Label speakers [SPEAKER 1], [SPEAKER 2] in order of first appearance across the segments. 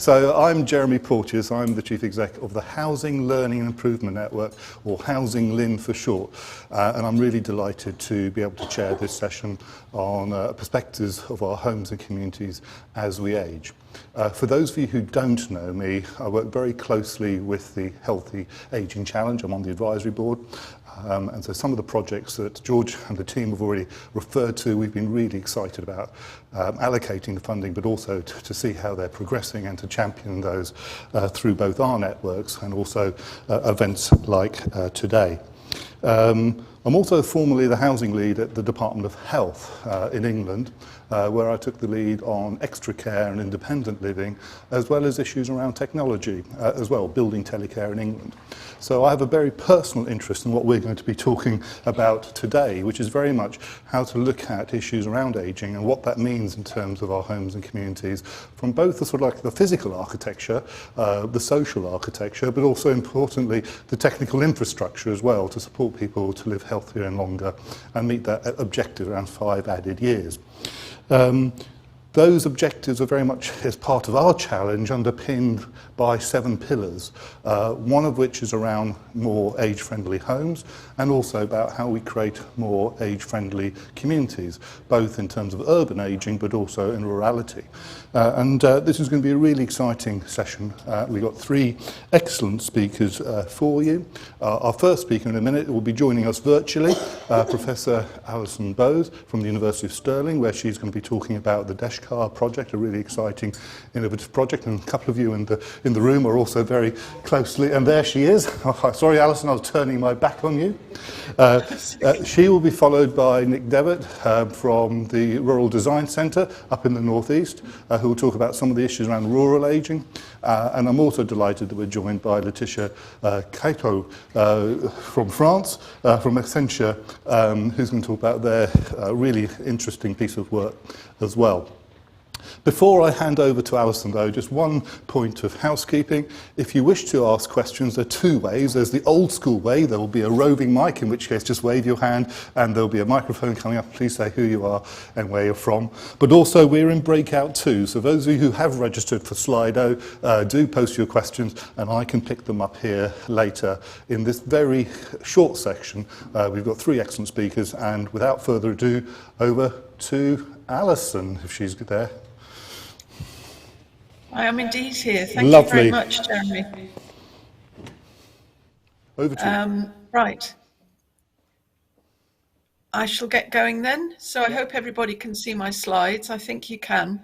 [SPEAKER 1] So I'm Jeremy Porteous. I'm the Chief Exec of the Housing Learning and Improvement Network, or Housing LIN for short. And I'm really delighted to be able to chair this session on perspectives of our homes and communities as we age. For those of you who don't know me, I work very closely with the Healthy Ageing Challenge. I'm on the advisory board. And so some of the projects that George and the team have already referred to, we've been really excited about allocating the funding, but also to see how they're progressing and to champion those through both our networks and also events like today. I'm also formerly the housing lead at the Department of Health in England, where I took the lead on extra care and independent living, as well as issues around technology as well, building telecare in England. So I have a very personal interest in what we're going to be talking about today, which is very much how to look at issues around ageing and what that means in terms of our homes and communities, from both the sort of like the physical architecture, the social architecture, but also importantly the technical infrastructure as well to support people to live healthier and longer and meet that objective around 5 added years. Those objectives are very much as part of our challenge underpinned by 7 pillars, one of which is around more age-friendly homes and also about how we create more age-friendly communities, both in terms of urban ageing but also in rurality. This is going to be a really exciting session. We've got 3 excellent speakers for you. Our first speaker in a minute will be joining us virtually, Professor Alison Bowes from the University of Stirling, where she's going to be talking about the DeshCar project, a really exciting, innovative project, and a couple of you in the room are also very closely, and there she is. Sorry, Alison, I was turning my back on you. She will be followed by Nick Devitt from the Rural Design Centre up in the northeast, who will talk about some of the issues around rural ageing. And I'm also delighted that we're joined by Laetitia Cato from France, from Accenture, who's going to talk about their really interesting piece of work as well. Before I hand over to Alison, though, just one point of housekeeping. If you wish to ask questions, there are 2 ways. There's the old school way. There will be a roving mic, in which case just wave your hand and there'll be a microphone coming up. Please say who you are and where you're from. But also we're in breakout 2. So those of you who have registered for Slido, do post your questions and I can pick them up here later. In this very short section, we've got 3 excellent speakers, and without further ado, over to Alison, if she's there.
[SPEAKER 2] I am indeed here. Thank
[SPEAKER 1] Lovely.
[SPEAKER 2] you very much, Jeremy.
[SPEAKER 1] Over to you.
[SPEAKER 2] Right. I shall get going then. So I hope everybody can see my slides. I think you can.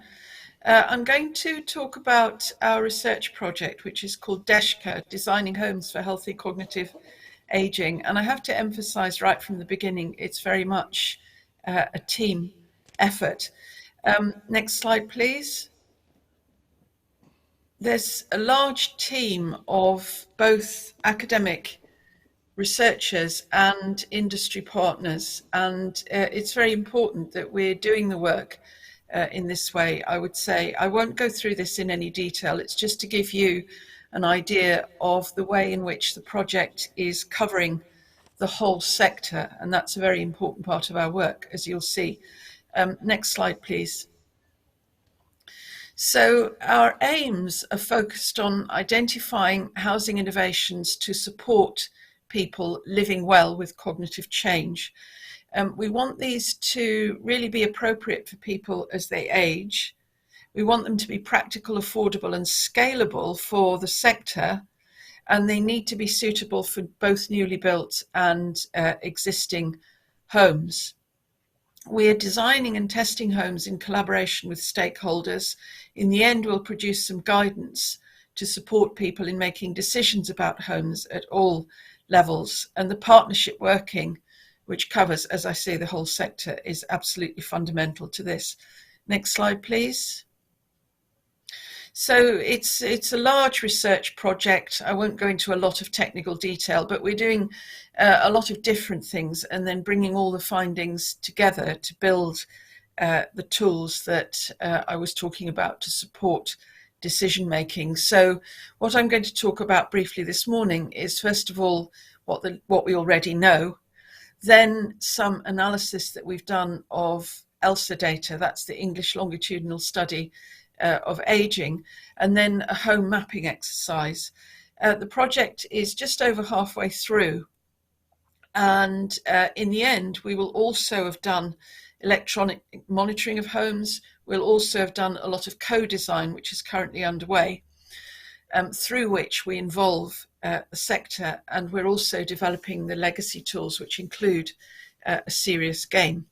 [SPEAKER 2] I'm going to talk about our research project, which is called DeshCare, Designing Homes for Healthy Cognitive Aging. And I have to emphasize right from the beginning, it's very much a team effort. Next slide, please. There's a large team of both academic researchers and industry partners, and it's very important that we're doing the work in this way. I would say I won't go through this in any detail. It's just to give you an idea of the way in which the project is covering the whole sector, and that's a very important part of our work, as you'll see. Next slide, please. So our aims are focused on identifying housing innovations to support people living well with cognitive change. We want these to really be appropriate for people as they age. We want them to be practical, affordable and scalable for the sector, and they need to be suitable for both newly built and existing homes. We are designing and testing homes in collaboration with stakeholders. In the end, we'll produce some guidance to support people in making decisions about homes at all levels. And the partnership working, which covers, as I say, the whole sector, is absolutely fundamental to this. Next slide, please. So it's a large research project. I won't go into a lot of technical detail, but we're doing a lot of different things and then bringing all the findings together to build the tools that I was talking about to support decision making. So what I'm going to talk about briefly this morning is, first of all, what we already know, then some analysis that we've done of ELSA data, that's the English longitudinal study of aging, and then a home mapping exercise. The project is just over halfway through, and in the end we will also have done electronic monitoring of homes. We'll also have done a lot of co-design, which is currently underway, through which we involve the sector, and we're also developing the legacy tools, which include a serious game.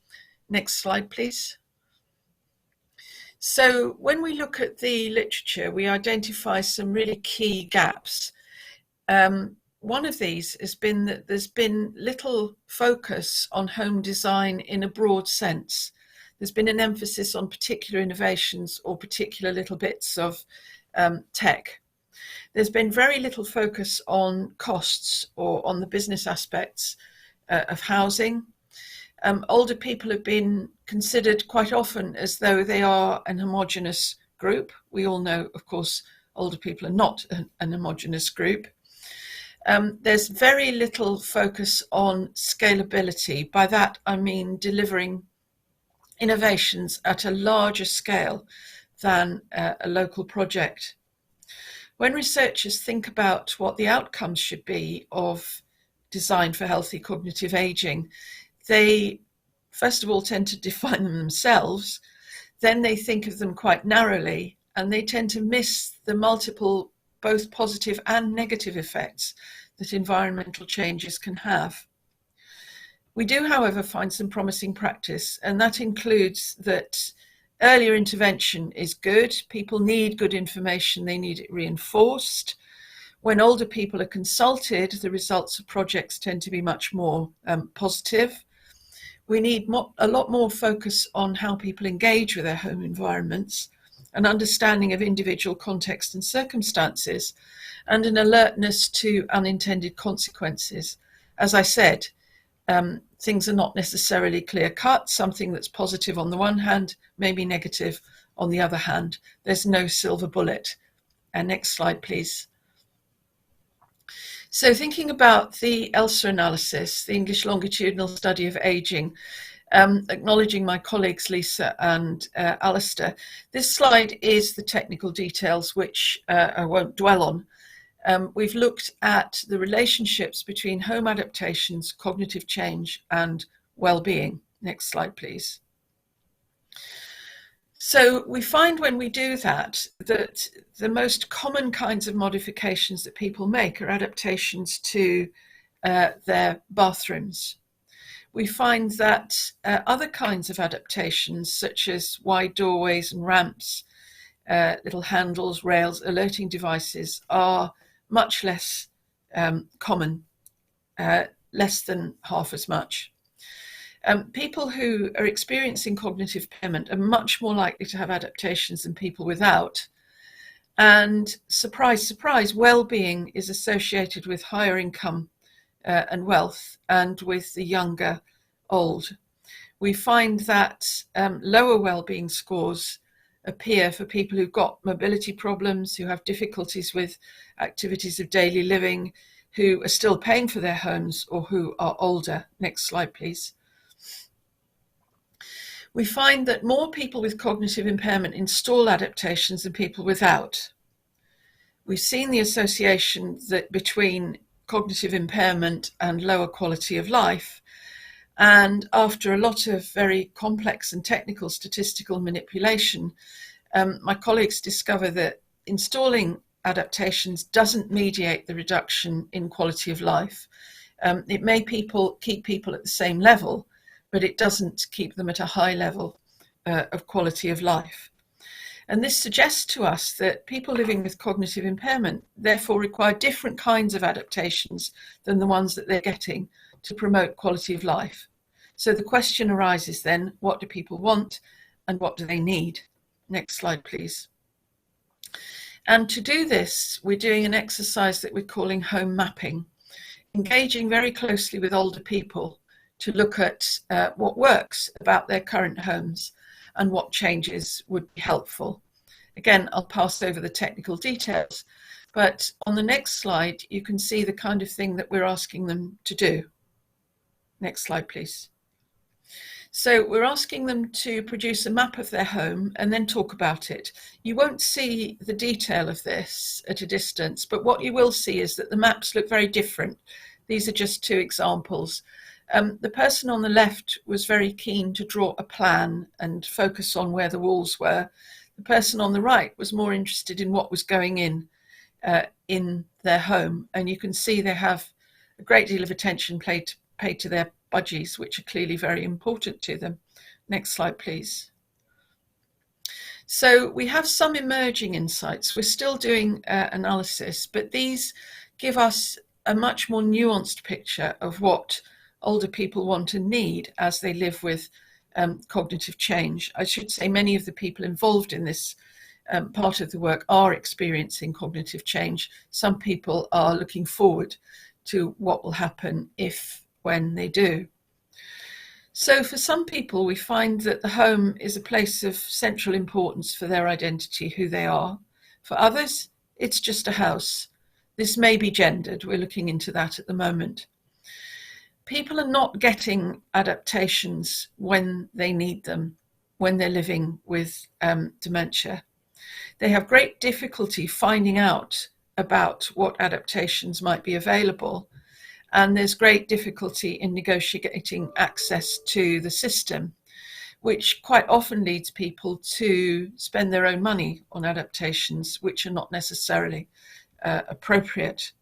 [SPEAKER 2] Next slide, please. So when we look at the literature, we identify some really key gaps. One of these has been that there's been little focus on home design in a broad sense. There's been an emphasis on particular innovations or particular little bits of tech. There's been very little focus on costs or on the business aspects of housing. Older people have been considered quite often as though they are an homogenous group. We all know, of course, older people are not an homogenous group. There's very little focus on scalability. By that, I mean delivering innovations at a larger scale than a local project. When researchers think about what the outcomes should be of design for healthy cognitive aging, they first of all tend to define them themselves, then they think of them quite narrowly, and they tend to miss the multiple both positive and negative effects that environmental changes can have. We do, however, find some promising practice, and that includes that earlier intervention is good. People need good information, they need it reinforced. When older people are consulted, the results of projects tend to be much more positive. We need a lot more focus on how people engage with their home environments, an understanding of individual context and circumstances, and an alertness to unintended consequences. As I said, things are not necessarily clear-cut. Something that's positive on the one hand may be negative on the other hand. There's no silver bullet. Next slide, please. So thinking about the ELSA analysis, the English Longitudinal Study of Aging, acknowledging my colleagues Lisa and Alistair, this slide is the technical details which I won't dwell on. We've looked at the relationships between home adaptations, cognitive change, and well-being. Next slide, please. So we find when we do that, that the most common kinds of modifications that people make are adaptations to their bathrooms. We find that other kinds of adaptations, such as wide doorways and ramps, little handles, rails, alerting devices, are much less common, less than half as much. People who are experiencing cognitive impairment are much more likely to have adaptations than people without. And surprise, surprise, well-being is associated with higher income and wealth, and with the younger old. We find that lower well-being scores appear for people who've got mobility problems, who have difficulties with activities of daily living, who are still paying for their homes, or who are older. Next slide, please. We find that more people with cognitive impairment install adaptations than people without. We've seen the association between cognitive impairment and lower quality of life. And after a lot of very complex and technical statistical manipulation, my colleagues discover that installing adaptations doesn't mediate the reduction in quality of life. It may keep people at the same level, but it doesn't keep them at a high level of quality of life. And this suggests to us that people living with cognitive impairment therefore require different kinds of adaptations than the ones that they're getting to promote quality of life. So the question arises then, what do people want and what do they need? Next slide, please. And to do this, we're doing an exercise that we're calling home mapping, engaging very closely with older people to look at what works about their current homes and what changes would be helpful. Again, I'll pass over the technical details, but on the next slide, you can see the kind of thing that we're asking them to do. Next slide, please. So we're asking them to produce a map of their home and then talk about it. You won't see the detail of this at a distance, but what you will see is that the maps look very different. These are just two examples. The person on the left was very keen to draw a plan and focus on where the walls were. The person on the right was more interested in what was going in their home. And you can see they have a great deal of attention paid to their budgies, which are clearly very important to them. Next slide, please. So we have some emerging insights. We're still doing analysis, but these give us a much more nuanced picture of what older people want and need as they live with cognitive change. I should say many of the people involved in this part of the work are experiencing cognitive change. Some people are looking forward to what will happen when they do. So for some people, we find that the home is a place of central importance for their identity, who they are. For others, it's just a house. This may be gendered. We're looking into that at the moment. People are not getting adaptations when they need them, when they're living with dementia. They have great difficulty finding out about what adaptations might be available. And there's great difficulty in negotiating access to the system, which quite often leads people to spend their own money on adaptations which are not necessarily appropriate.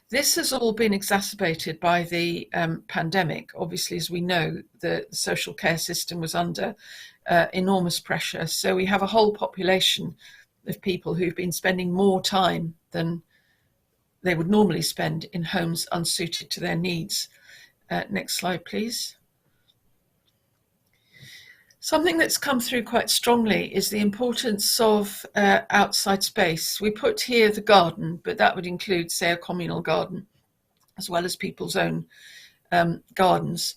[SPEAKER 2] This has all been exacerbated by the pandemic. Obviously, as we know, the social care system was under enormous pressure. So we have a whole population of people who've been spending more time than they would normally spend in homes unsuited to their needs. Next slide, please. Something that's come through quite strongly is the importance of outside space. We put here the garden, but that would include, say, a communal garden, as well as people's own gardens.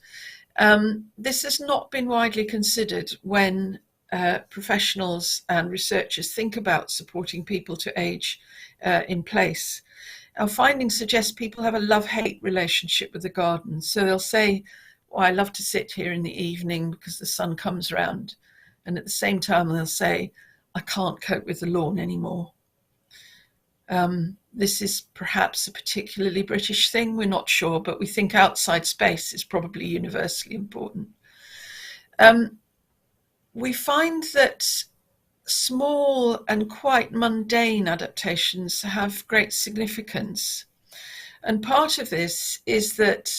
[SPEAKER 2] This has not been widely considered when professionals and researchers think about supporting people to age in place. Our findings suggest people have a love-hate relationship with the garden. So they'll say, well, I love to sit here in the evening because the sun comes round. And at the same time, they'll say, I can't cope with the lawn anymore. This is perhaps a particularly British thing, we're not sure, but we think outside space is probably universally important. We find that small and quite mundane adaptations have great significance. And part of this is that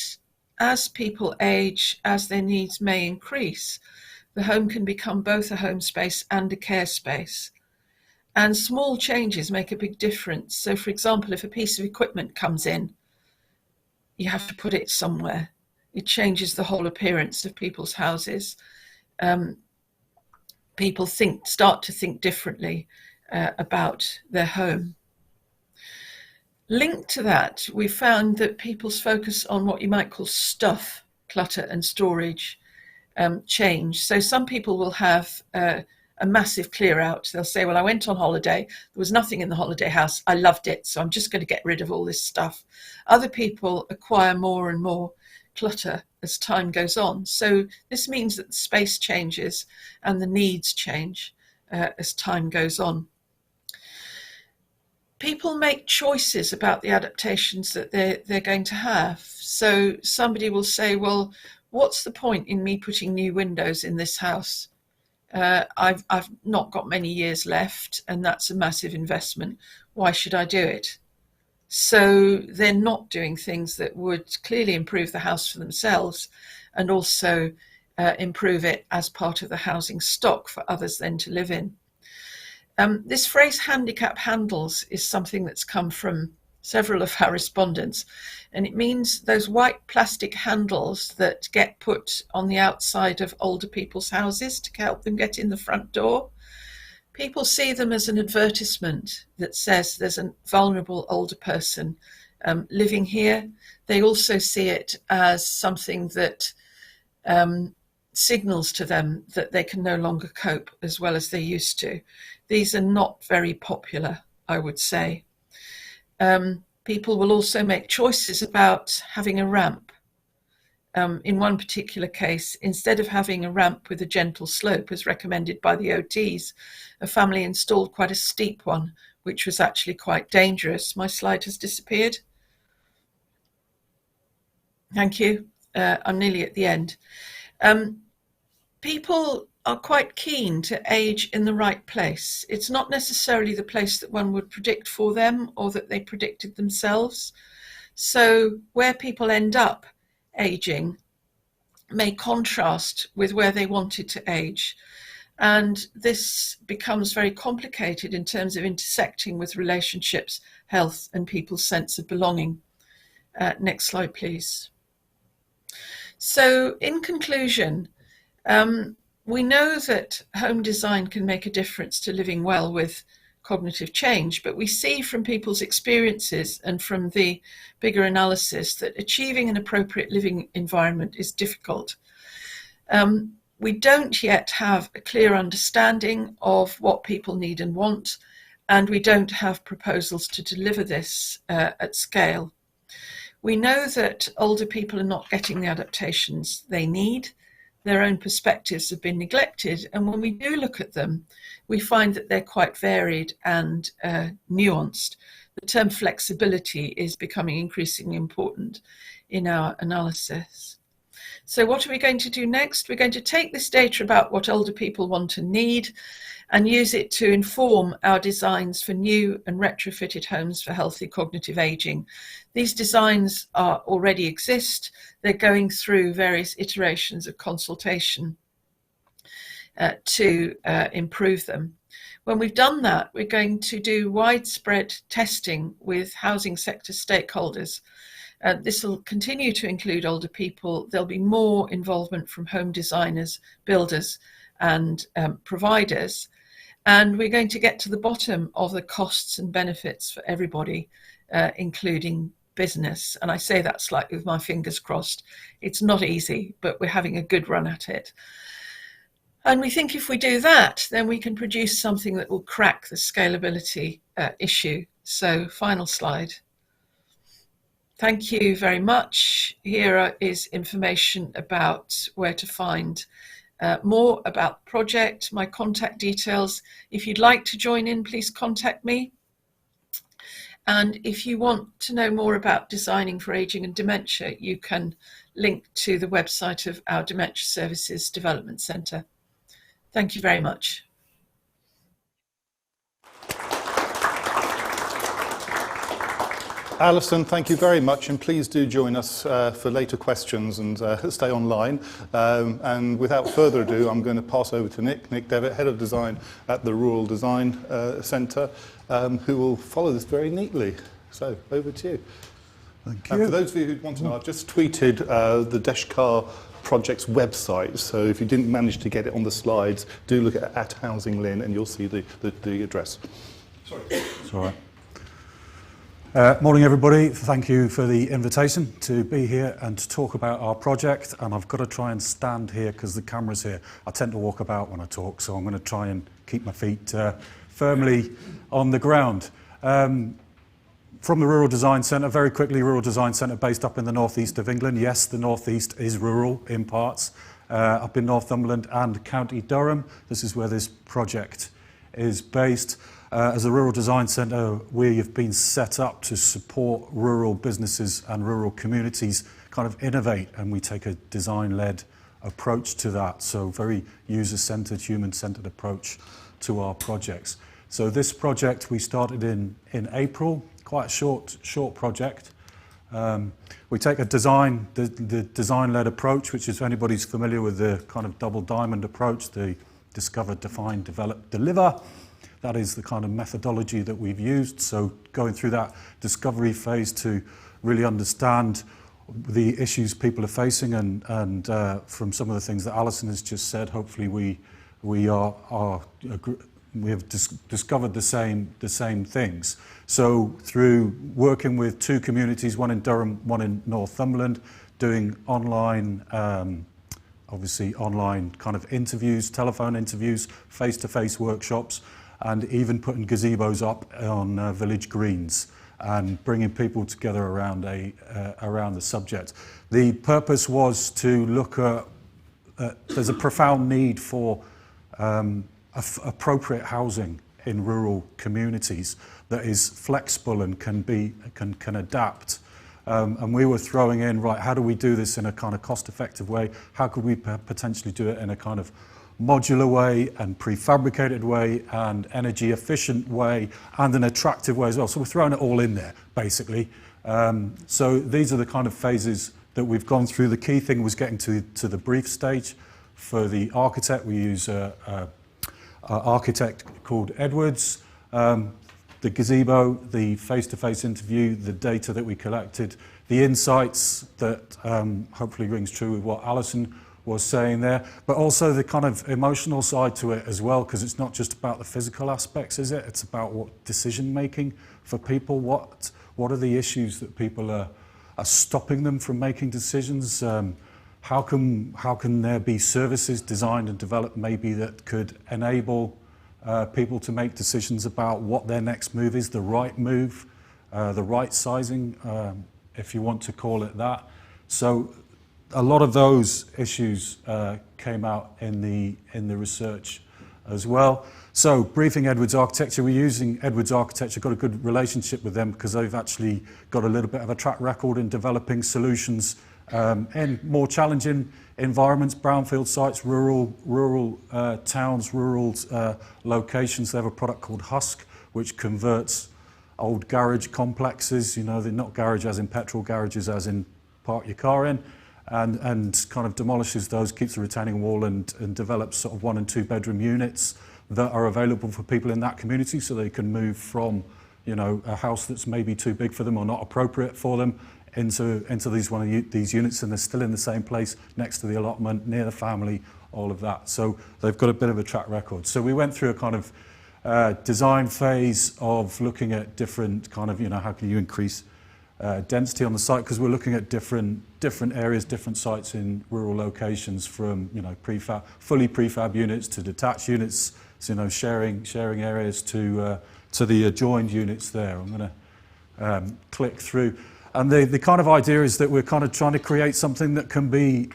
[SPEAKER 2] as people age, as their needs may increase, the home can become both a home space and a care space. And small changes make a big difference. So, for example, if a piece of equipment comes in, you have to put it somewhere. It changes the whole appearance of people's houses. People start to think differently about their home. Linked to that, we found that people's focus on what you might call stuff, clutter and storage change. So some people will have a massive clear out. They'll say, well, I went on holiday. There was nothing in the holiday house. I loved it. So I'm just going to get rid of all this stuff. Other people acquire more and more clutter as time goes on. So this means that the space changes and the needs change as time goes on. People make choices about the adaptations that they're going to have. So somebody will say, well, what's the point in me putting new windows in this house? I've not got many years left, and that's a massive investment. Why should I do it? So they're not doing things that would clearly improve the house for themselves and also improve it as part of the housing stock for others then to live in. This phrase handicap handles is something that's come from several of our respondents, and it means those white plastic handles that get put on the outside of older people's houses to help them get in the front door. People see them as an advertisement that says there's a vulnerable older person living here. They also see it as something that signals to them that they can no longer cope as well as they used to. These are not very popular, I would say. People will also make choices about having a ramp. in one particular case, instead of having a ramp with a gentle slope as recommended by the OTs, a family installed quite a steep one, which was actually quite dangerous. My slide has disappeared. Thank you. I'm nearly at the end. People are quite keen to age in the right place. It's not necessarily the place that one would predict for them or that they predicted themselves. So where people end up aging may contrast with where they wanted to age. And this becomes very complicated in terms of intersecting with relationships, health, and people's sense of belonging. Next slide, please. So in conclusion, we know that home design can make a difference to living well with cognitive change, but we see from people's experiences and from the bigger analysis that achieving an appropriate living environment is difficult. We don't yet have a clear understanding of what people need and want, and we don't have proposals to deliver this at scale. We know that older people are not getting the adaptations they need. Their own perspectives have been neglected, and when we do look at them, we find that they're quite varied and nuanced. The term flexibility is becoming increasingly important in our analysis. So what are we going to do next? We're going to take this data about what older people want and need and use it to inform our designs for new and retrofitted homes for healthy cognitive aging. These designs already exist. They're going through various iterations of consultation to improve them. When we've done that, we're going to do widespread testing with housing sector stakeholders. This will continue to include older people. There'll be more involvement from home designers, builders, and providers. And we're going to get to the bottom of the costs and benefits for everybody, including business. And I say that slightly with my fingers crossed. It's not easy, but we're having a good run at it. And we think if we do that, then we can produce something that will crack the scalability issue. So final slide. Thank you very much. Here is information about where to find more about the project, my contact details. If you'd like to join in, please contact me. And if you want to know more about designing for aging and dementia, you can link to the website of our Dementia Services Development Centre. Thank you very much.
[SPEAKER 1] Alison, thank you very much, and please do join us for later questions and stay online. And without further ado, I'm going to pass over to Nick Devitt, Head of Design at the Rural Design Centre, who will follow this very neatly. So, over to you.
[SPEAKER 3] Thank you.
[SPEAKER 1] For those of you who want to know, I've just tweeted the Deshkar project's website, so if you didn't manage to get it on the slides, do look at Housing Lynn and you'll see the address. Sorry.
[SPEAKER 3] It's all right. Morning everybody, thank you for the invitation to be here and to talk about our project. And I've got to try and stand here because the camera's here. I tend to walk about when I talk, so I'm going to try and keep my feet firmly on the ground. From the Rural Design Centre, very quickly, Rural Design Centre based up in the northeast of England. Yes, the northeast is rural in parts, up in Northumberland and County Durham. This is where this project is based. As a Rural Design Centre, we have been set up to support rural businesses and rural communities kind of innovate, and we take a design-led approach to that. So very user-centred, human-centred approach to our projects. So this project we started in April, quite a short project. We take a the design-led approach, which is, if anybody's familiar with the kind of double diamond approach, the discover, define, develop, deliver. That is the kind of methodology that we've used. So going through that discovery phase to really understand the issues people are facing, and from some of the things that Alison has just said, hopefully we have discovered the same things. So through working with two communities, one in Durham, one in Northumberland, doing online, obviously online kind of interviews, telephone interviews, face-to-face workshops, and even putting gazebos up on village greens and bringing people together around the subject. The purpose was to look at there's a profound need for appropriate housing in rural communities that is flexible and can adapt. And we were throwing in, right, how do we do this in a kind of cost-effective way? How could we potentially do it in a kind of modular way and prefabricated way and energy efficient way and an attractive way as well? So we're throwing it all in there, basically. So these are the kind of phases that we've gone through. The key thing was getting to the brief stage. For the architect, we use an architect called Edwards. The gazebo, the face-to-face interview, the data that we collected, the insights that hopefully rings true with what Alison was saying there, but also the kind of emotional side to it as well, because it's not just about the physical aspects, is it? It's about what decision-making for people. What are the issues that people are stopping them from making decisions? How can there be services designed and developed maybe that could enable people to make decisions about what their next move is, the right move, the right sizing, if you want to call it that. So a lot of those issues came out in the research as well. So briefing Edwards Architecture, we're using Edwards Architecture, got a good relationship with them because they've actually got a little bit of a track record in developing solutions in more challenging environments, brownfield sites, rural towns, rural locations. They have a product called Husk, which converts old garage complexes, you know, they're not garage as in petrol, garages as in park your car in, and kind of demolishes those, keeps a retaining wall and develops sort of 1 and 2 bedroom units that are available for people in that community so they can move from, you know, a house that's maybe too big for them or not appropriate for them into these units, and they're still in the same place next to the allotment, near the family, all of that. So they've got a bit of a track record. So we went through a kind of design phase of looking at different kind of, you know, how can you increase density on the site, because we're looking at different areas, different sites in rural locations, from, you know, fully prefab units to detached units, so, you know, sharing areas to the adjoined units there. I'm going to click through. And the kind of idea is that we're kind of trying to create something that can be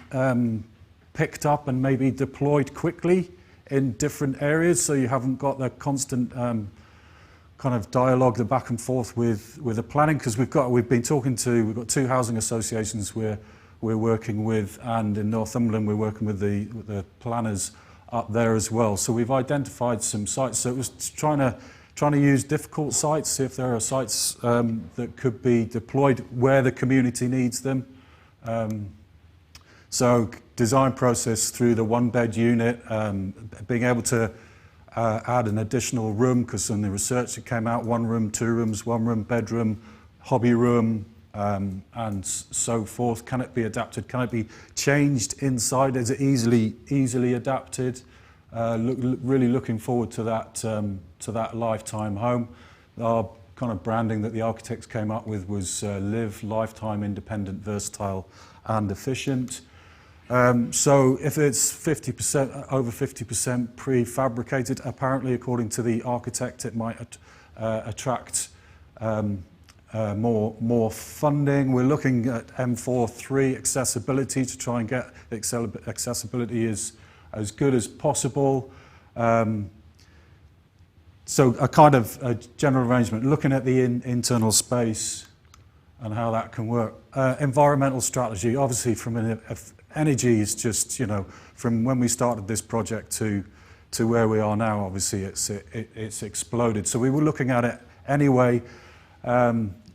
[SPEAKER 3] picked up and maybe deployed quickly in different areas, so you haven't got the constant kind of dialogue, the back and forth with the planning, because we've got 2 housing associations we're working with, and in Northumberland we're working with the planners up there as well. So we've identified some sites. So it was trying to use difficult sites, see if there are sites that could be deployed where the community needs them. So design process through the 1-bed unit, being able to add an additional room, because in the research it came out 1 room, 2 rooms, 1 room, bedroom, hobby room, and so forth. Can it be adapted? Can it be changed inside? Is it easily adapted? Really looking forward to that lifetime home. Our kind of branding that the architects came up with was live, lifetime, independent, versatile and efficient. So if it's 50%, over 50% prefabricated, apparently according to the architect it might attract more funding. We're looking at M4-3 accessibility to try and get accessibility as good as possible. So a kind of a general arrangement, looking at the internal space and how that can work. Environmental strategy, obviously from energy is just, you know, from when we started this project to where we are now, obviously it's exploded. So we were looking at it anyway,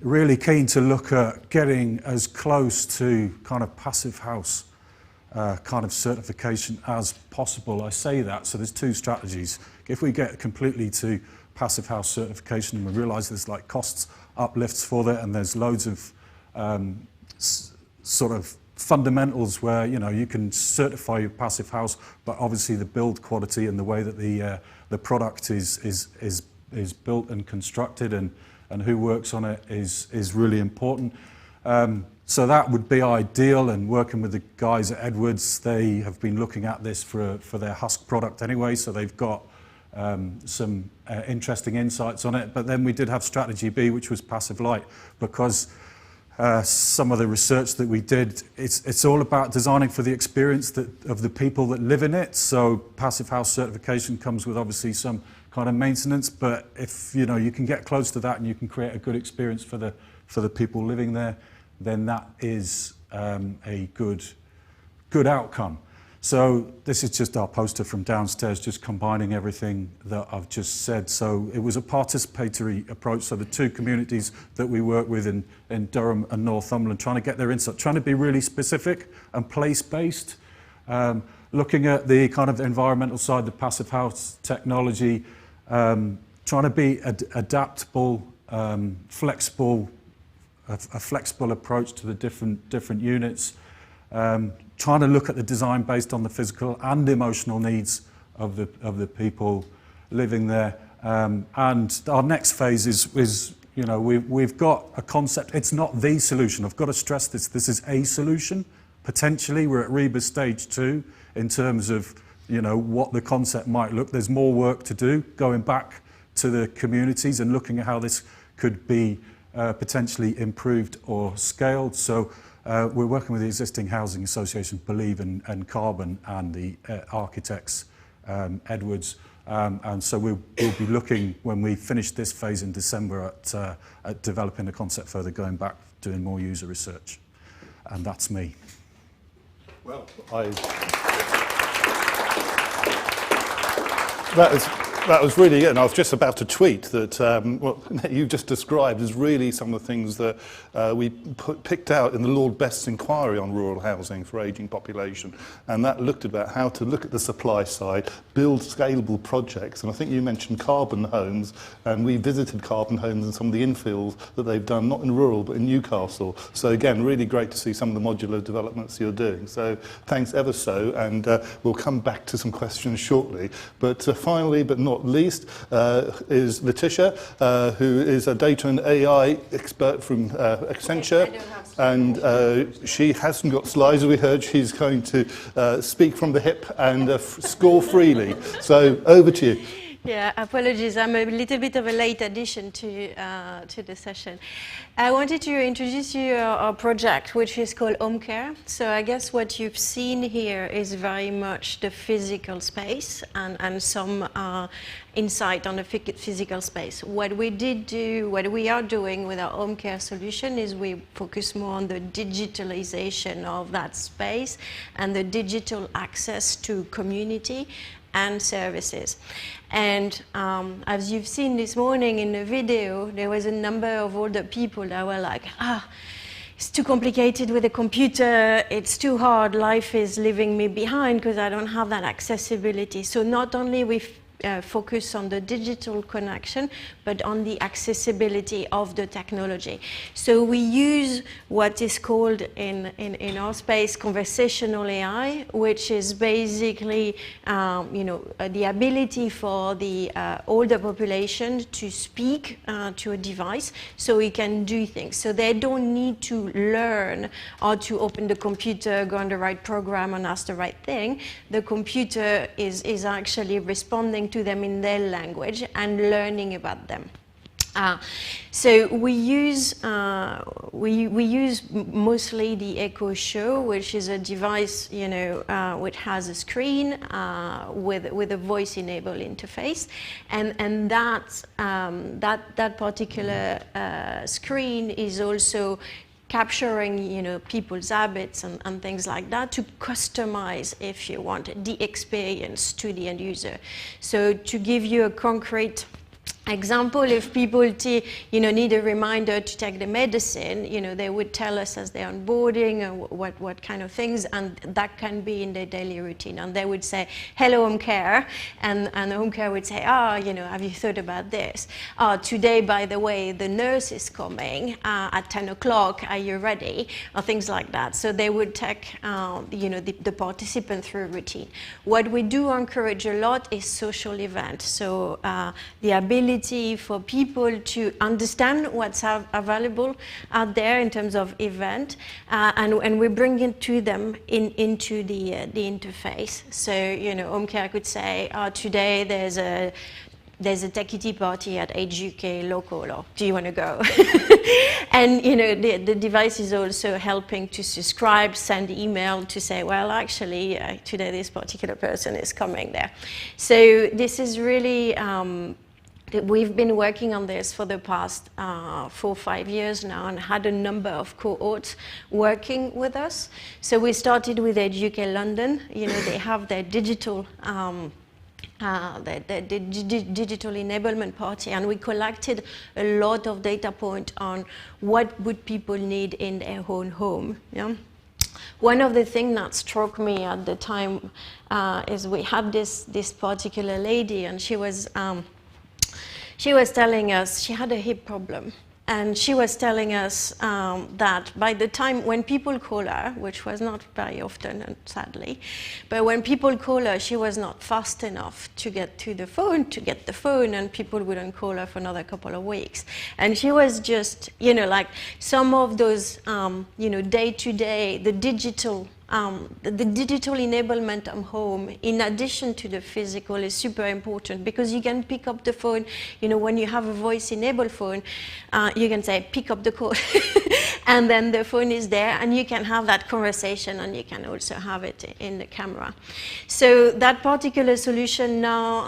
[SPEAKER 3] really keen to look at getting as close to kind of passive house kind of certification as possible. I say that, so there's 2 strategies. If we get completely to passive house certification, and we realise there's like costs uplifts for that, and there's loads of sort of fundamentals where, you know, you can certify your passive house, but obviously the build quality and the way that the product is built and constructed and who works on it is really important. So that would be ideal, and working with the guys at Edwards, they have been looking at this for their Husk product anyway, so they've got some interesting insights on it. But then we did have strategy B, which was passive light, because some of the research that we did, it's all about designing for the experience of the people that live in it. So passive house certification comes with obviously some kind of maintenance, but if you can get close to that and you can create a good experience for the people living there, then that is a good outcome. So this is just our poster from downstairs, just combining everything that I've just said. So it was a participatory approach. So the two communities that we work with in Durham and Northumberland, trying to get their insight, trying to be really specific and place-based, looking at the kind of environmental side, the passive house technology, trying to be adaptable, flexible, a flexible approach to the different units. Trying to look at the design based on the physical and emotional needs of the people living there. And our next phase is we've got a concept. It's not the solution. I've got to stress this. This is a solution. Potentially, we're at RIBA stage 2 in terms of what the concept might look. There's more work to do, going back to the communities and looking at how this could be potentially improved or scaled. So we're working with the existing housing association, Believe and Carbon, and the architects, Edwards. And so we'll be looking, when we finish this phase in December, at developing the concept further, going back, doing more user research. And that's me.
[SPEAKER 1] Well, that was really good, and I was just about to tweet that what you just described is really some of the things that we picked out in the Lord Best's inquiry on rural housing for ageing population, and that looked about how to look at the supply side, build scalable projects, and I think you mentioned carbon homes, and we visited carbon homes in some of the infills that they've done, not in rural but in Newcastle. So again, really great to see some of the modular developments you're doing. So thanks ever so, and we'll come back to some questions shortly. But finally, but not least, is Letitia, who is a data and AI expert from Accenture. And she hasn't got slides, as we heard. She's going to speak from the hip and score freely. So over to you.
[SPEAKER 4] Yeah, apologies. I'm a little bit of a late addition to the session. I wanted to introduce you our project, which is called Home Care. So I guess what you've seen here is very much the physical space and some insight on the physical space. What we are doing with our Home Care solution is we focus more on the digitalization of that space and the digital access to community and services. And as you've seen this morning in the video, there was a number of older people that were like, it's too complicated with a computer, it's too hard, life is leaving me behind because I don't have that accessibility. So not only we focus on the digital connection, but on the accessibility of the technology. So we use what is called in our space conversational AI, which is basically the ability for the older population to speak to a device so we can do things. So they don't need to learn how to open the computer, go on the right program and ask the right thing. The computer is actually responding to them in their language and learning about them. So we use mostly the Echo Show, which is a device, which has a screen with a voice-enabled interface, and that particular screen is also capturing, people's habits and things like that to customize, if you want, the experience to the end user. So to give you a concrete example, if people need a reminder to take the medicine, they would tell us as they're onboarding what kind of things, and that can be in their daily routine. And they would say, hello, Home Care, and Home Care would say, have you thought about this? Today, by the way, the nurse is coming at 10 o'clock, are you ready? Or things like that. So they would take the participant through a routine. What we do encourage a lot is social events. So the ability ability for people to understand what's available out there in terms of event, and we bring it to them into the interface. So, you know, Home Care could say, today there's a Techie Tea party at Age UK local, or do you want to go? And, you know, the device is also helping to subscribe, send email to say, well, actually, today this particular person is coming there. So this is really, we've been working on this for the past 4 or 5 years now, and had a number of cohorts working with us. So we started with Age UK London. You know, they have their digital the digital enablement party, and we collected a lot of data points on what would people need in their own home. Yeah? One of the things that struck me at the time is we had this particular lady, and she was telling us she had a hip problem. And she was telling us that by the time when people call her, which was not very often, sadly, but when people call her, she was not fast enough to get the phone, and people wouldn't call her for another couple of weeks. And she was just, you know, like some of those, you know, day-to-day, the digital enablement of home, in addition to the physical, is super important, because you can pick up the phone. You know, when you have a voice-enabled phone, you can say, pick up the call, and then the phone is there, and you can have that conversation, and you can also have it in the camera. So that particular solution now,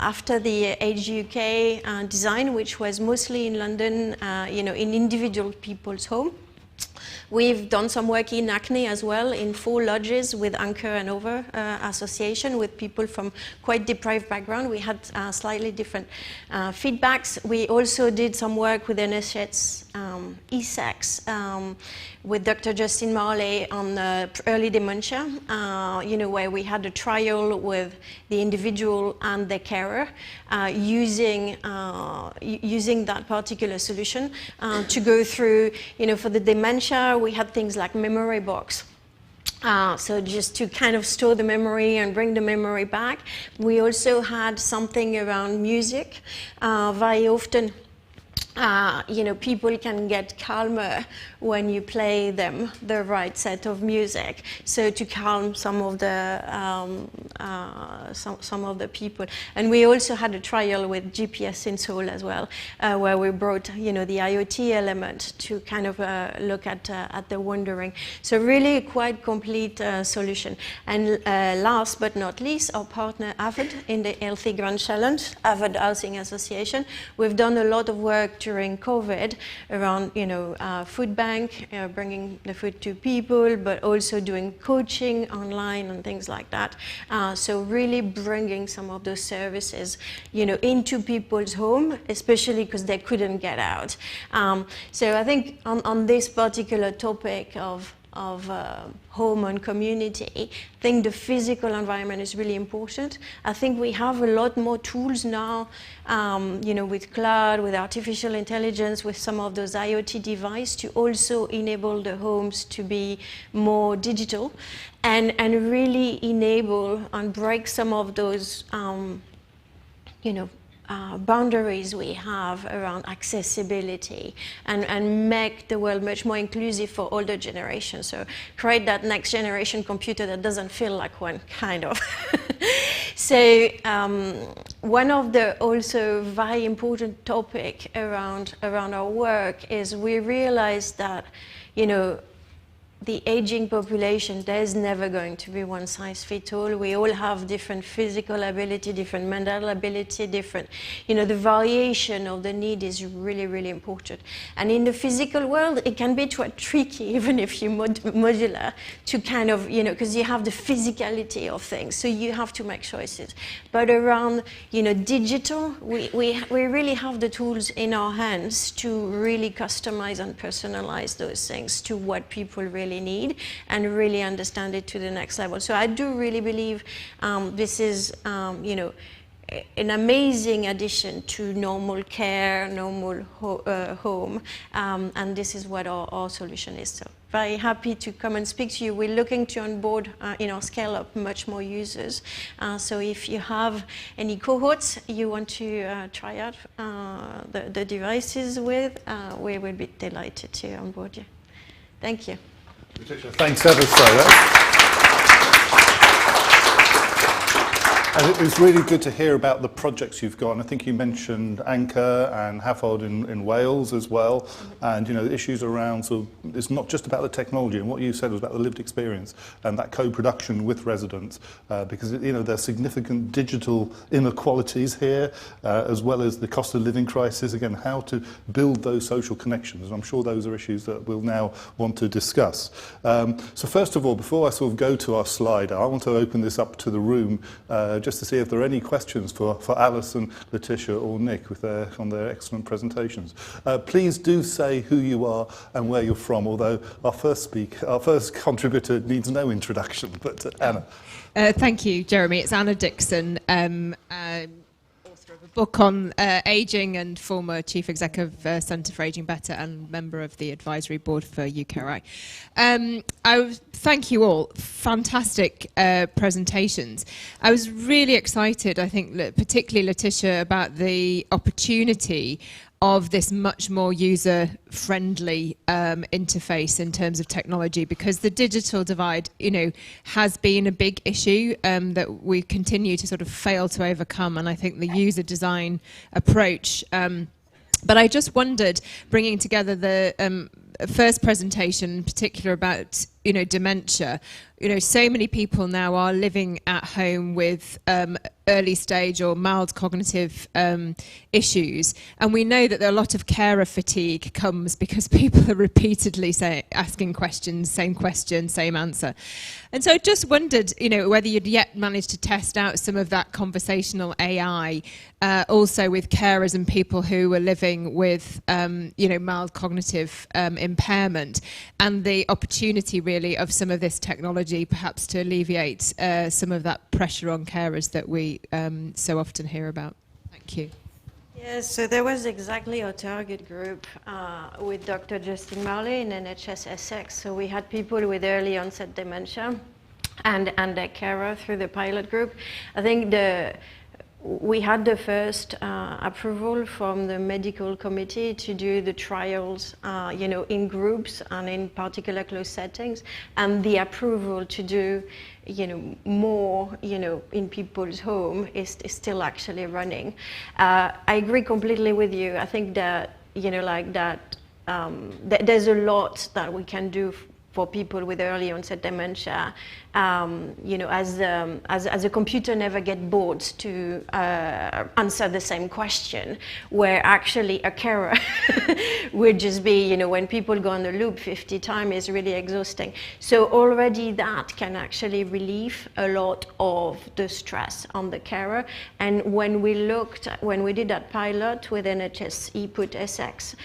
[SPEAKER 4] after the Age UK design, which was mostly in London, you know, in individual people's home. We've done some work in Hackney as well, in 4 lodges with Anchor and Over Association, with people from quite deprived background. We had slightly different feedbacks. We also did some work with NHS ESEX, with Dr. Justin Marley on early dementia, you know, where we had a trial with the individual and the carer, using that particular solution to go through, you know, for the dementia, we had things like memory box. So just to kind of store the memory and bring the memory back. We also had something around music. Very often, you know, people can get calmer when you play them the right set of music. So to calm some of the people. And we also had a trial with GPS in Seoul as well, where we brought, you know, the IoT element to kind of look at the wandering. So really a quite complete solution. And last but not least, our partner AVID in the Healthy Grand Challenge, AVID Housing Association. We've done a lot of work during COVID around, you know, food bank, bringing the food to people, but also doing coaching online and things like that. So really bringing some of those services, you know, into people's home, especially because they couldn't get out. So I think on this particular topic of home and community, I think the physical environment is really important. I think we have a lot more tools now, you know, with cloud, with artificial intelligence, with some of those IoT devices, to also enable the homes to be more digital, and really enable and break some of those, you know, boundaries we have around accessibility, and make the world much more inclusive for older generations. So create that next generation computer that doesn't feel like one, kind of. So one of the also very important topic around our work is we realize that, you know, the aging population, there's never going to be one size fits all. We all have different physical ability, different mental ability, different, you know, the variation of the need is really, really important. And in the physical world, it can be quite tricky, even if you're modular, to kind of, you know, because you have the physicality of things, so you have to make choices. But around, you know, digital, we really have the tools in our hands to really customize and personalize those things to what people really need, and really understand it to the next level. So I do really believe this is, you know, an amazing addition to normal care, normal home, and this is what our solution is. So very happy to come and speak to you. We're looking to onboard in our scale up much more users. So if you have any cohorts you want to try out the devices with, we will be delighted to onboard you. Thank you.
[SPEAKER 1] Thanks ever so. And it was really good to hear about the projects you've got. And I think you mentioned Anchor and Hafod in Wales as well. And, you know, issues around sort of, it's not just about the technology. And what you said was about the lived experience and that co-production with residents. Because, you know, there's significant digital inequalities here, as well as the cost of living crisis. Again, how to build those social connections. And I'm sure those are issues that we'll now want to discuss. So first of all, before I sort of go to our slide, I want to open this up to the room, just to see if there are any questions for Alison, Letitia or Nick on their excellent presentations. Please do say who you are and where you're from, although our first contributor needs no introduction, but Anna.
[SPEAKER 5] Thank you, Jeremy. It's Anna Dixon, author of a book on ageing and former chief exec of Centre for Ageing Better and member of the advisory board for UKRI. Thank you all. Fantastic presentations. I was really excited, I think, particularly Letitia, about the opportunity of this much more user-friendly interface in terms of technology, because the digital divide, you know, has been a big issue that we continue to sort of fail to overcome, and I think the user design approach. But I just wondered, bringing together the first presentation in particular about, you know, dementia. You know, so many people now are living at home with early stage or mild cognitive issues, and we know that there are a lot of carer fatigue comes because people are repeatedly asking questions, same question, same answer. And so I just wondered, you know, whether you'd yet managed to test out some of that conversational AI also with carers and people who were living with, you know, mild cognitive impairment, and the opportunity really of some of this technology perhaps to alleviate some of that pressure on carers that we so often hear about. Thank you.
[SPEAKER 4] Yes, so there was exactly our target group with Dr. Justin Marley in NHS Essex. So we had people with early onset dementia and their carer through the pilot group. I think we had the first approval from the medical committee to do the trials, you know, in groups and in particular closed settings, and the approval to do, you know, more, you know, in people's home is still actually running. I agree completely with you. I think that, you know, like that, there's a lot that we can do for people with early onset dementia, you know, as a computer never get bored to answer the same question, where actually a carer would just be, you know, when people go on the loop 50 times is really exhausting. So already that can actually relieve a lot of the stress on the carer. And when we did that pilot with NHS ePut Essex,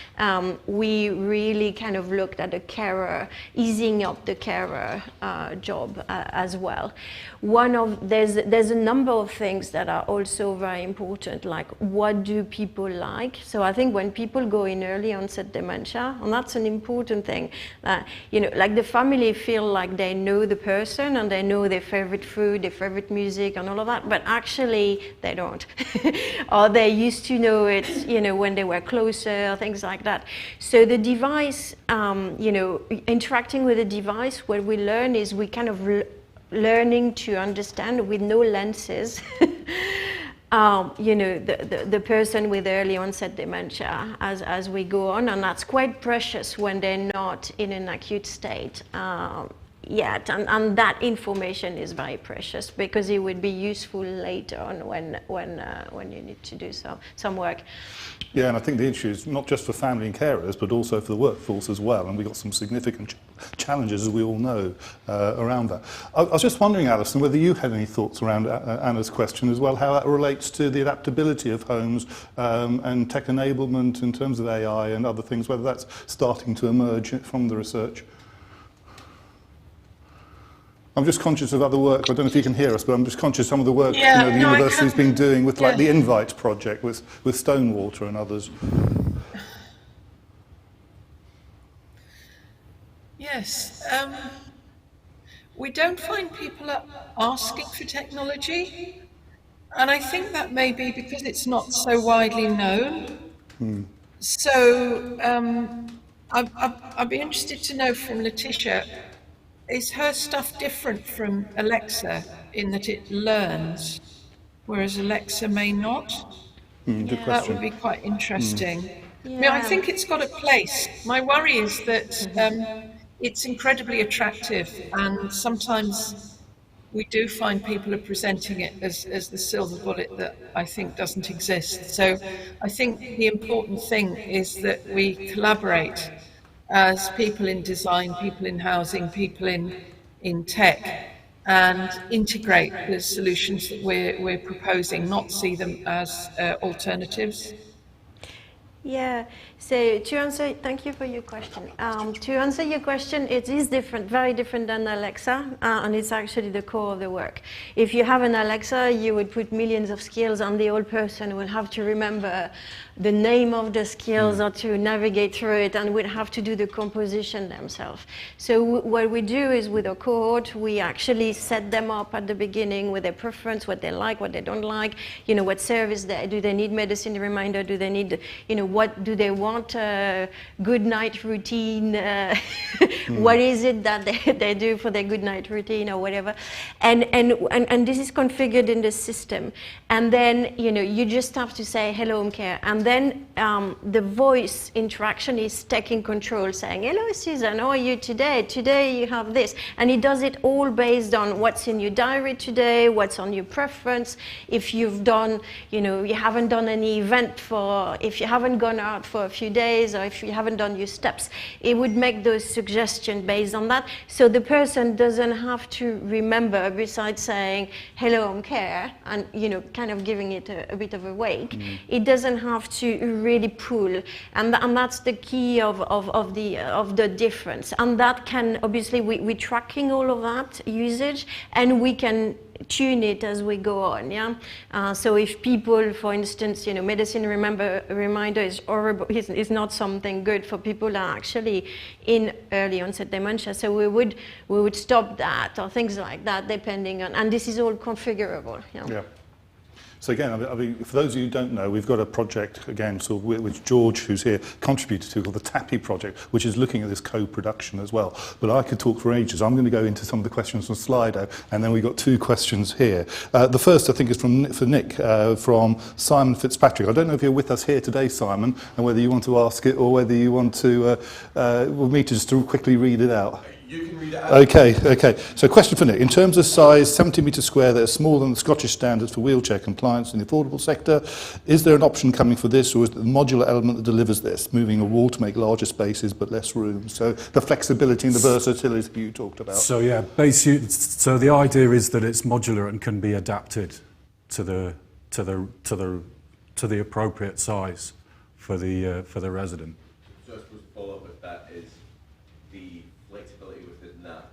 [SPEAKER 4] we really kind of looked at the carer, easing up the carer job as well. There's a number of things that are also very important, like what do people like? So I think when people go in early onset dementia, and that's an important thing, you know, like the family feel like they know the person and they know their favorite food, their favorite music and all of that, but actually they don't. Or they used to know it, you know, when they were closer, things like that. So the device, you know, interacting with the device, what we learn is we kind of learning to understand with no lenses, you know, the person with early onset dementia as we go on, and that's quite precious when they're not in an acute state yet, and that information is very precious because it would be useful later on when you need to do some work.
[SPEAKER 1] Yeah, and I think the issue is not just for family and carers, but also for the workforce as well. And we've got some significant challenges, as we all know, around that. I was just wondering, Alison, whether you had any thoughts around Anna's question as well, how that relates to the adaptability of homes and tech enablement in terms of AI and other things, whether that's starting to emerge from the research. I'm just conscious of other work. I don't know if you can hear us, but I'm just conscious of some of the work the university's been doing with like the Invite project with Stonewater and others.
[SPEAKER 2] Yeah, Yes. We don't find people are asking for technology, and I think that may be because it's not so widely known. So I'd be interested to know from Letitia, is her stuff different from Alexa in that it learns, whereas Alexa may not?
[SPEAKER 1] Good
[SPEAKER 2] That
[SPEAKER 1] question.
[SPEAKER 2] would be quite interesting. I mean, I
[SPEAKER 4] Yeah.
[SPEAKER 2] think it's got a place. My worry is that it's incredibly attractive, and sometimes we do find people are presenting it as the silver bullet that I think doesn't exist. So I think the important thing is that we collaborate as people in design, people in housing, people in tech, and integrate the solutions that we're proposing, not see them as alternatives.
[SPEAKER 4] Yeah, so to answer, thank you for your question. To answer your question, it is different, very different than Alexa, and it's actually the core of the work. If you have an Alexa, you would put millions of skills, and the old person will have to remember the name of the skills or to navigate through it, and would have to do the composition themselves. So what we do is with a cohort, we actually set them up at the beginning with their preference, what they like, what they don't like, you know, what service do they need medicine reminder, do they need, you know, what do they want, good night routine, what is it that they do for their good night routine or whatever. And this is configured in the system. And then, you know, you just have to say, hello, home care. And then the voice interaction is taking control, saying, hello, Susan, how are you today? Today you have this. And it does it all based on what's in your diary today, what's on your preference. If you've done, you know, you haven't done any event if you haven't gone out for a few days, or if you haven't done your steps, it would make those suggestions based on that. So the person doesn't have to remember, besides saying, hello, home care, and, you know, kind of giving it a bit of a wake. It doesn't have to really pull, and that's the key of the difference. And that can, obviously, we're tracking all of that usage, and we can tune it as we go on, yeah? So if people, for instance, you know, medicine reminder is horrible, is not something good for people who are actually in early onset dementia, so we would stop that, or things like that, depending on, and this is all configurable, yeah?
[SPEAKER 1] Yeah. So again, I mean, for those of you who don't know, we've got a project, again, sort of which George, who's here, contributed to, called the TAPI project, which is looking at this co-production as well. But I could talk for ages. I'm going to go into some of the questions from Slido, and then we've got two questions here. The first, I think, is for Nick, from Simon Fitzpatrick. I don't know if you're with us here today, Simon, and whether you want to ask it or whether you want to, me to just quickly read it out.
[SPEAKER 6] You can read it out.
[SPEAKER 1] Okay. So question for Nick. In terms of size, 70 metres square, that are smaller than the Scottish standards for wheelchair compliance in the affordable sector. Is there an option coming for this, or is it the modular element that delivers this, moving a wall to make larger spaces but less room? So the flexibility and the versatility you talked about.
[SPEAKER 3] So yeah, so the idea is that it's modular and can be adapted to the appropriate size for the resident.
[SPEAKER 6] So I suppose to follow up with that is the flexibility within that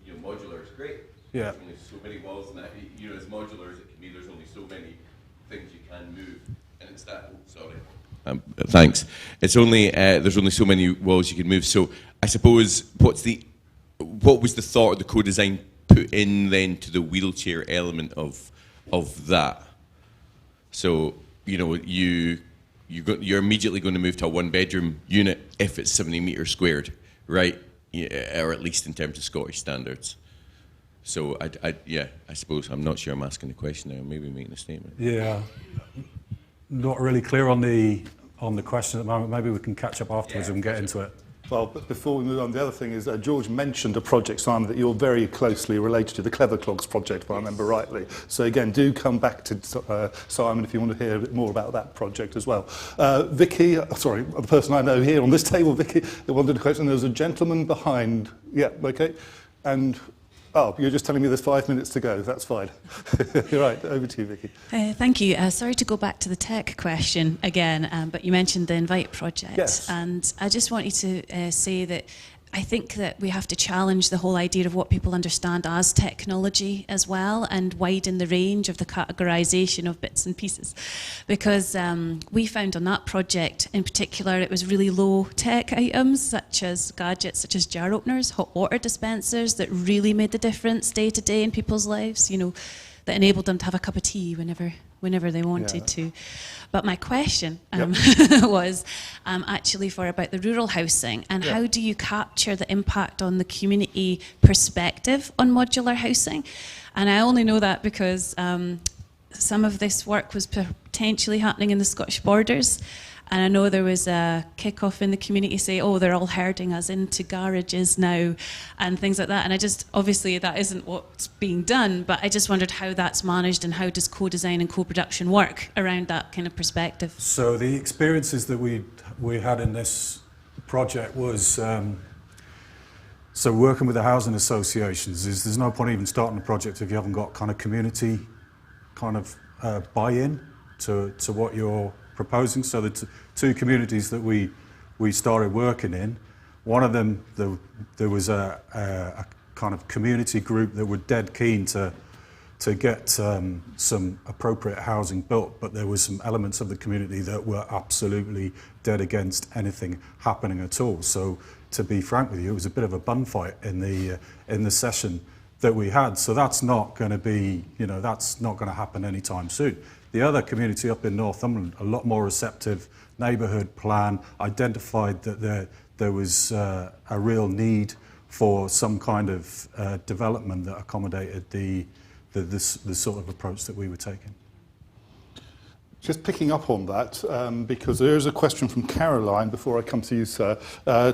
[SPEAKER 6] you know, modular is great.
[SPEAKER 3] Yeah.
[SPEAKER 6] There's only so many walls, and that, you know, as modular as it can be, there's only so many things you can move, and it's that. Sorry. Thanks. It's only there's only so many walls you can move. So I suppose what was the thought of the co-design put in then to the wheelchair element of that? So you know you're immediately going to move to a one-bedroom unit if it's 70 metres squared, right? Yeah, or at least in terms of Scottish standards. So I suppose I'm not sure I'm asking the question now. Maybe making a statement.
[SPEAKER 3] Yeah, not really clear on the question at the moment. Maybe we can catch up afterwards and get into it.
[SPEAKER 1] Well, but before we move on, the other thing is George mentioned a project, Simon, that you're very closely related to, the Clever Clogs project, if I remember rightly. So again, do come back to Simon if you want to hear a bit more about that project as well. Vicky, sorry, the person I know here on this table, Vicky, wanted a question. There was a gentleman behind. Yeah, okay. And, oh, you're just telling me there's 5 minutes to go. That's fine. You're right, over to you, Vicky.
[SPEAKER 7] Thank you. Sorry to go back to the tech question again, but you mentioned the Invite project.
[SPEAKER 1] Yes.
[SPEAKER 7] And I just wanted to say that I think that we have to challenge the whole idea of what people understand as technology as well, and widen the range of the categorization of bits and pieces. Because we found on that project in particular, it was really low tech items, such as gadgets, such as jar openers, hot water dispensers, that really made the difference day to day in people's lives, you know, that enabled them to have a cup of tea whenever they wanted to. But my question was actually about the rural housing, and how do you capture the impact on the community perspective on modular housing? And I only know that because some of this work was potentially happening in the Scottish Borders. And I know there was a kick-off in the community say, oh, they're all herding us into garages now and things like that. And I just, obviously that isn't what's being done, but I just wondered how that's managed and how does co-design and co-production work around that kind of perspective?
[SPEAKER 3] So the experiences that we had in this project was, so working with the housing associations is there's no point even starting a project if you haven't got kind of community kind of buy-in to what you're proposing. So the two communities that we started working in, one of them there was a kind of community group that were dead keen to get some appropriate housing built, but there was some elements of the community that were absolutely dead against anything happening at all. So to be frank with you, it was a bit of a bun fight in the session that we had. So that's not going to be, you know, that's not going to happen anytime soon. The other community up in Northumberland, a lot more receptive, neighbourhood plan, identified that there was a real need for some kind of development that accommodated the sort of approach that we were taking.
[SPEAKER 1] Just picking up on that, because there is a question from Caroline, before I come to you, sir,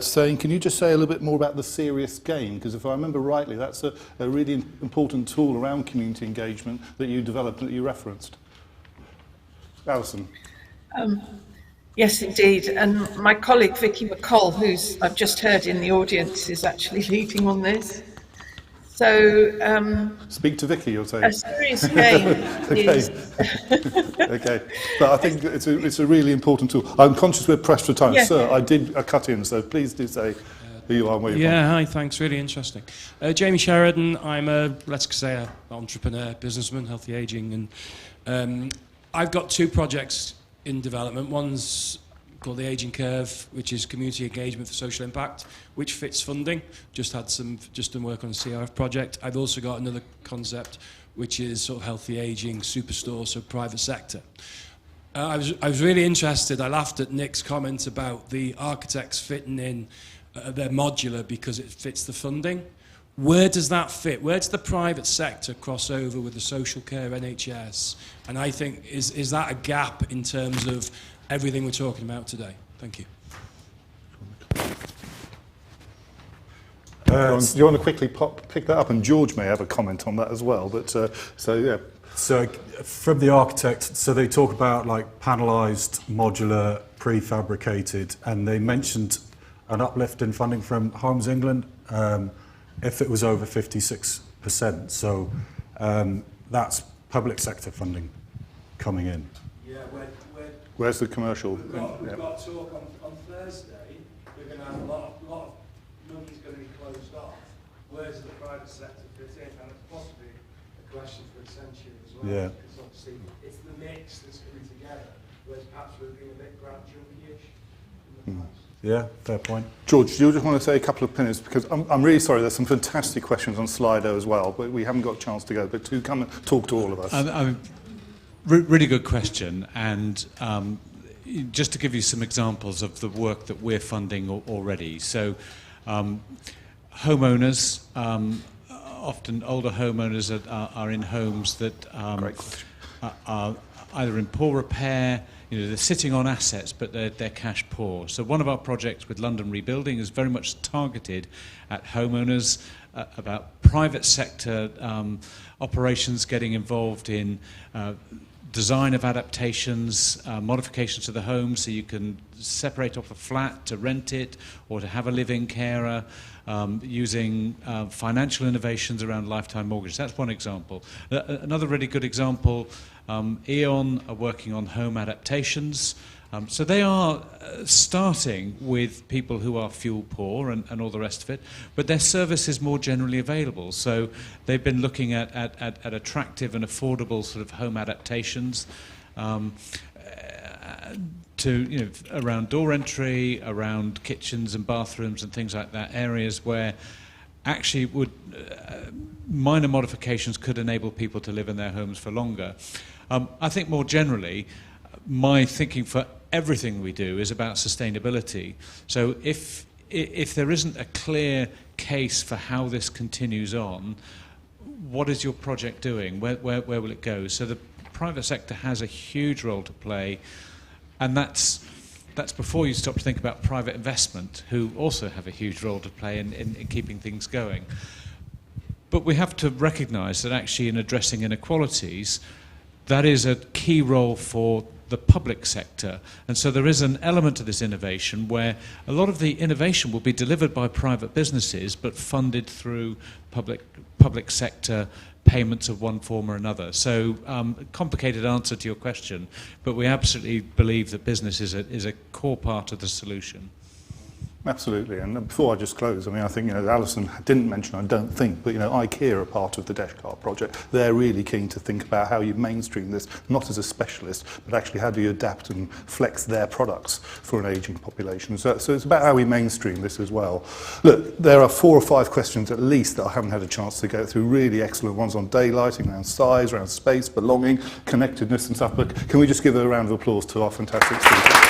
[SPEAKER 1] saying, can you just say a little bit more about the serious game? Because if I remember rightly, that's a really important tool around community engagement that you developed, that you referenced. Alison.
[SPEAKER 2] Yes, indeed. And my colleague Vicky McColl, who's I've just heard in the audience, is actually leading on this. So
[SPEAKER 1] speak to Vicky, you're saying.
[SPEAKER 2] A serious game is...
[SPEAKER 1] Okay, but I think it's a really important tool. I'm conscious we're pressed for time.
[SPEAKER 2] Yeah.
[SPEAKER 1] Sir, I did cut in, so please do say who you are and where you're from.
[SPEAKER 8] Hi, thanks, really interesting. Jamie Sheridan, I'm let's say an entrepreneur, businessman, healthy ageing, and I've got two projects in development. One's called the Aging Curve, which is community engagement for social impact, which fits funding. Just done work on a CRF project. I've also got another concept, which is sort of healthy ageing, superstore, so private sector. I was really interested. I laughed at Nick's comment about the architects fitting in their modular because it fits the funding. Where does that fit? Where does the private sector cross over with the social care NHS? And I think, is that a gap in terms of everything we're talking about today? Thank you.
[SPEAKER 1] Do you want to quickly pick that up? And George may have a comment on that as well. But yeah.
[SPEAKER 3] So from the architect, so they talk about like panelised, modular, prefabricated, and they mentioned an uplift in funding from Homes England if it was over 56%. So that's public sector funding coming in.
[SPEAKER 8] Yeah,
[SPEAKER 1] Where's the commercial?
[SPEAKER 8] We've got talk on Thursday. We're going to have a lot of money's going to be closed off. Where's the private sector fit in? And it's possibly a question for Accenture as well.
[SPEAKER 3] Yeah.
[SPEAKER 8] Because obviously it's the mix that's coming together, whereas perhaps we're being a bit grant junkie-ish in the past.
[SPEAKER 3] Yeah, fair point.
[SPEAKER 1] George, do you just want to say a couple of minutes? Because I'm really sorry, there's some fantastic questions on Slido as well, but we haven't got a chance to go. But to come and talk to all of us.
[SPEAKER 9] Really good question, and just to give you some examples of the work that we're funding already. So homeowners, often older homeowners are in homes that are either in poor repair, you know, they're sitting on assets, but they're cash poor. So one of our projects with London Rebuilding is very much targeted at homeowners, about private sector operations getting involved in design of adaptations, modifications to the home, so you can separate off a flat to rent it or to have a live-in carer, using financial innovations around lifetime mortgage. That's one example. Another really good example, E.ON are working on home adaptations, So they are starting with people who are fuel poor and all the rest of it, but their service is more generally available. So they've been looking at attractive and affordable sort of home adaptations to, around door entry, around kitchens and bathrooms and things like that, areas where actually minor modifications could enable people to live in their homes for longer. I think more generally, my thinking for everything we do is about sustainability. So if there isn't a clear case for how this continues on, what is your project doing? Where will it go? So the private sector has a huge role to play, and that's before you stop to think about private investment, who also have a huge role to play in keeping things going. But we have to recognise that actually in addressing inequalities, that is a key role for the public sector. And so there is an element to this innovation where a lot of the innovation will be delivered by private businesses but funded through public sector payments of one form or another. So complicated answer to your question, but we absolutely believe that business is a core part of the solution.
[SPEAKER 1] Absolutely, and before I just close, I think Alison didn't mention, I don't think, but IKEA are part of the Deshcart project. They're really keen to think about how you mainstream this, not as a specialist, but actually how do you adapt and flex their products for an ageing population. So it's about how we mainstream this as well. Look, there are 4 or 5 questions at least that I haven't had a chance to go through, really excellent ones on daylighting, around size, around space, belonging, connectedness and stuff, but can we just give a round of applause to our fantastic speakers?